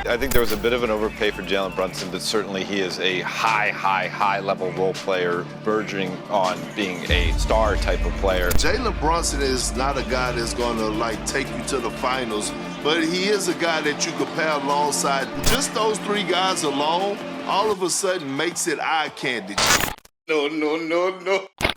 I think there was a bit of an overpay for Jalen Brunson, but certainly he is a high level role player, verging on being a star type of player. Jalen Brunson is not a guy that's going to take you to the finals, but he is a guy that you could pair alongside. Just those three guys alone, all of a sudden makes it eye candy. No.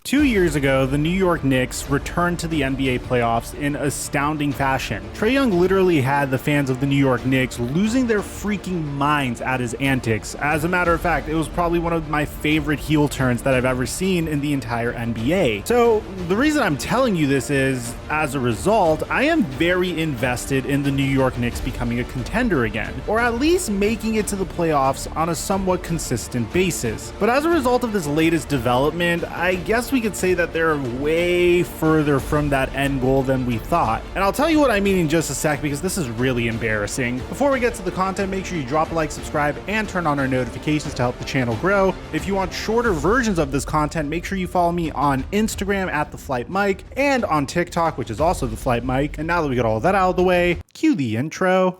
2 years ago, the New York Knicks returned to the NBA playoffs in astounding fashion. Trae Young literally had the fans of the New York Knicks losing their freaking minds at his antics. As a matter of fact, it was probably one of my favorite heel turns that I've ever seen in the entire NBA. So the reason I'm telling you this is, as a result, I am very invested in the New York Knicks becoming a contender again, or at least making it to the playoffs on a somewhat consistent basis. But as a result of this latest development, I guess we could say that they're way further from that end goal than we thought. And I'll tell you what I mean in just a sec, because this is really embarrassing. Before we get to the content, make sure you drop a like, subscribe, and turn on our notifications to help the channel grow. If you want shorter versions of this content, make sure you follow me on Instagram at TheFlightMike and on TikTok, which is also TheFlightMike. And now that we got all that out of the way, cue the intro.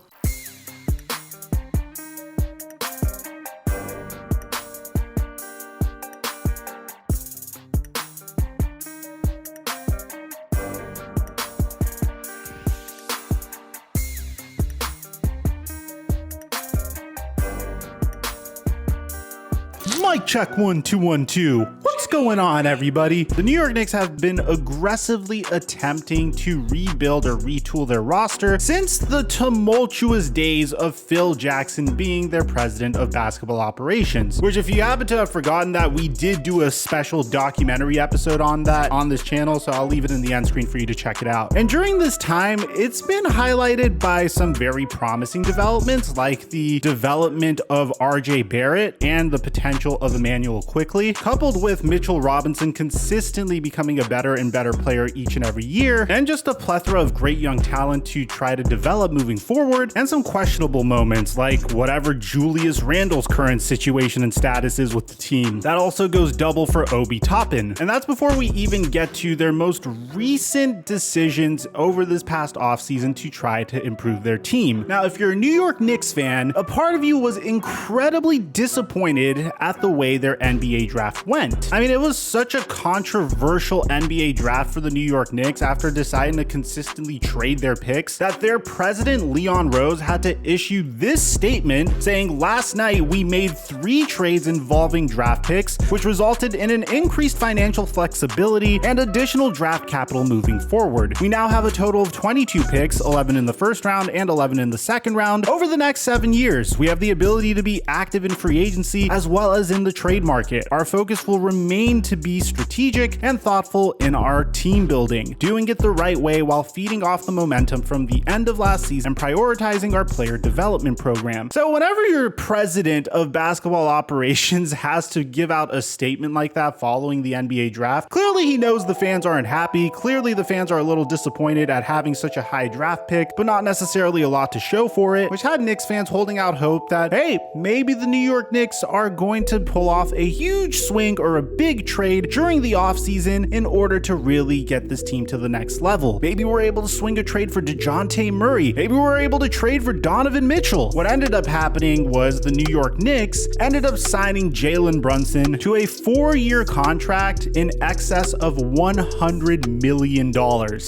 Mic check 1 2 1 2. What's going on, everybody? The New York Knicks have been aggressively attempting to rebuild or retool their roster since the tumultuous days of Phil Jackson being their president of basketball operations, which, if you happen to have forgotten that, we did do a special documentary episode on that on this channel, so I'll leave it in the end screen for you to check it out. And during this time, it's been highlighted by some very promising developments, like the development of RJ Barrett and the potential of Emmanuel Quickly, coupled with Mitchell Robinson consistently becoming a better and better player each and every year, and just a plethora of great young talent to try to develop moving forward, and some questionable moments like whatever Julius Randle's current situation and status is with the team. That also goes double for Obi Toppin. And that's before we even get to their most recent decisions over this past offseason to try to improve their team. Now, if you're a New York Knicks fan, a part of you was incredibly disappointed at the way their NBA draft went. I mean, it was such a controversial NBA draft for the New York Knicks after deciding to consistently trade their picks that their president, Leon Rose, had to issue this statement saying, "Last night we made 3 trades involving draft picks, which resulted in an increased financial flexibility and additional draft capital moving forward. We now have a total of 22 picks, 11 in the first round and 11 in the second round, over the next 7 years. We have the ability to be active in free agency as well as in the trade market. Our focus will remain to be strategic and thoughtful in our team building, doing it the right way while feeding off the momentum from the end of last season and prioritizing our player development program." So whenever your president of basketball operations has to give out a statement like that following the NBA draft, clearly he knows the fans aren't happy. Clearly the fans are a little disappointed at having such a high draft pick, but not necessarily a lot to show for it, which had Knicks fans holding out hope that, hey, maybe the New York Knicks are going to pull off a huge swing or a big trade during the offseason in order to really get this team to the next level. Maybe we're able to swing a trade for DeJounte Murray. Maybe we're able to trade for Donovan Mitchell. What ended up happening was the New York Knicks ended up signing Jalen Brunson to a 4-year contract in excess of $100 million.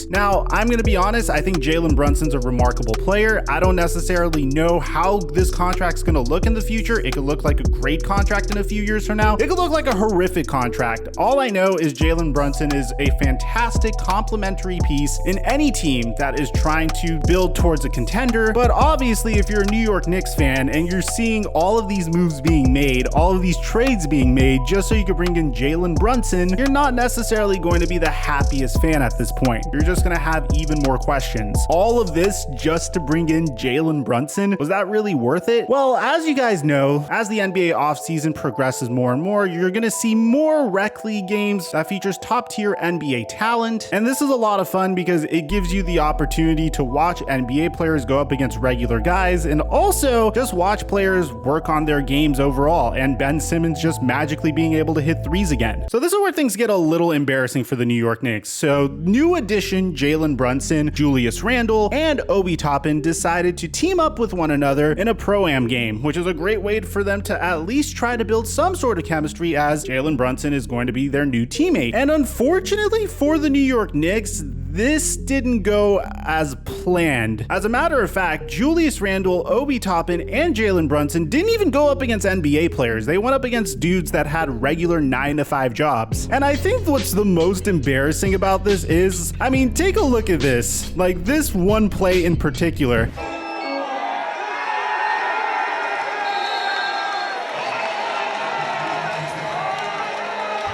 Now, I'm going to be honest, I think Jalen Brunson's a remarkable player. I don't necessarily know how this contract's going to look in the future. It could look like a great contract in a few years from now. It could look like a horrific contract. All I know is Jalen Brunson is a fantastic complementary piece in any team that is trying to build towards a contender. But obviously, if you're a New York Knicks fan and you're seeing all of these moves being made, all of these trades being made just so you could bring in Jalen Brunson, you're not necessarily going to be the happiest fan at this point. You're just going to have even more questions. All of this just to bring in Jalen Brunson? Was that really worth it? Well, as you guys know, as the NBA offseason progresses more and more, you're going to see more 4 rec league games that features top tier NBA talent. And this is a lot of fun because it gives you the opportunity to watch NBA players go up against regular guys and also just watch players work on their games overall, and Ben Simmons just magically being able to hit threes again. So this is where things get a little embarrassing for the New York Knicks. So new addition Jalen Brunson, Julius Randle, and Obi Toppin decided to team up with one another in a Pro-Am game, which is a great way for them to at least try to build some sort of chemistry, as Jalen Brunson is going to be their new teammate. And unfortunately for the New York Knicks, this didn't go as planned. As a matter of fact, Julius Randle, Obi Toppin, and Jalen Brunson didn't even go up against NBA players. They went up against dudes that had regular 9-to-5 jobs. And I think what's the most embarrassing about this is, I mean, take a look at this. Like, this one play in particular.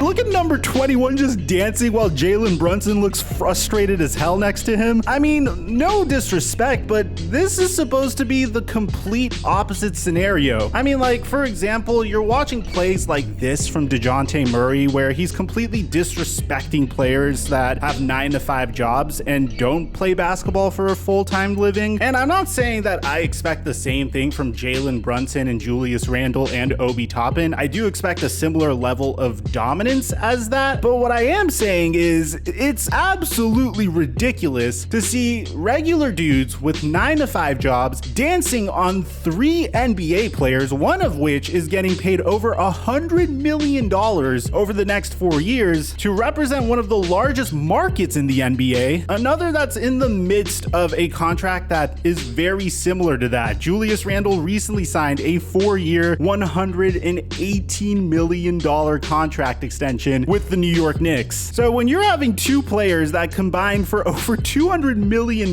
Look at number 21 just dancing while Jalen Brunson looks frustrated as hell next to him. I mean, no disrespect, but this is supposed to be the complete opposite scenario. I mean, like, for example, you're watching plays like this from DeJounte Murray where he's completely disrespecting players that have 9-to-5 jobs and don't play basketball for a full-time living. And I'm not saying that I expect the same thing from Jalen Brunson and Julius Randle and Obi Toppin. I do expect a similar level of dominance as that, but what I am saying is it's absolutely ridiculous to see regular dudes with 9-to-5 jobs dancing on 3 NBA players, one of which is getting paid over $100 million over the next 4 years to represent one of the largest markets in the NBA, another that's in the midst of a contract that is very similar to that. Julius Randle recently signed a 4-year, $118 million contract extension with the New York Knicks. So when you're having 2 players that combine for over $200 million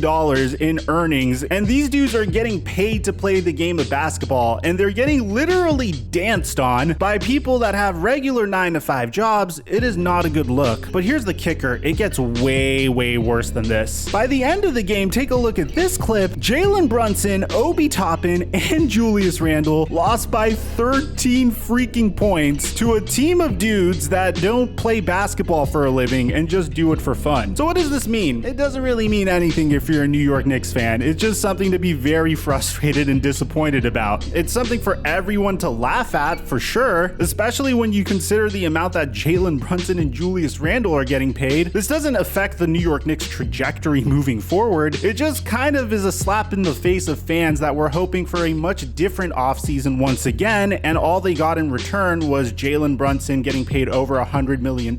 in earnings, and these dudes are getting paid to play the game of basketball, and they're getting literally danced on by people that have regular 9-to-5 jobs, it is not a good look. But here's the kicker, it gets way worse than this. By the end of the game, take a look at this clip. Jalen Brunson, Obi Toppin, and Julius Randle lost by 13 freaking points to a team of dudes that don't play basketball for a living and just do it for fun. So what does this mean? It doesn't really mean anything if you're a New York Knicks fan. It's just something to be very frustrated and disappointed about. It's something for everyone to laugh at for sure, especially when you consider the amount that Jalen Brunson and Julius Randle are getting paid. This doesn't affect the New York Knicks trajectory moving forward. It just kind of is a slap in the face of fans that were hoping for a much different offseason once again, and all they got in return was Jalen Brunson getting paid over $100 million,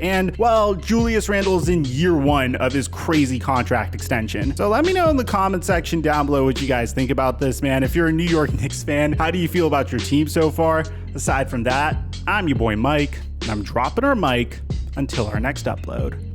and well, Julius Randle's in year 1 of his crazy contract extension. So let me know in the comment section down below what you guys think about this, man. If you're a New York Knicks fan, how do you feel about your team so far? Aside from that, I'm your boy Mike, and I'm dropping our mic until our next upload.